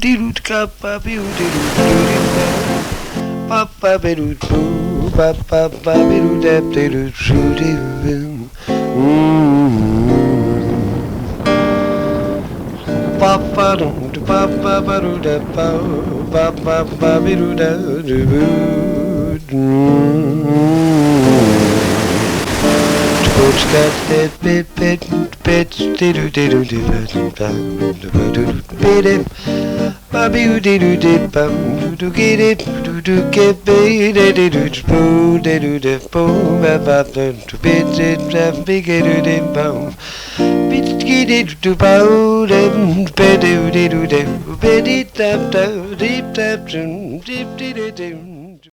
diddle kappa biddle papa biddle boo papa biddle dap diddle shoo papa don't papa biddle dap papa biddle dap got that bit diddle diddle diddle Bobby diddle dip to get it to get bait diddle boo diddle dip boom about to bit it big diddle boom bit get it to bow them diddle diddle dip bit it tap deep tap deep diddle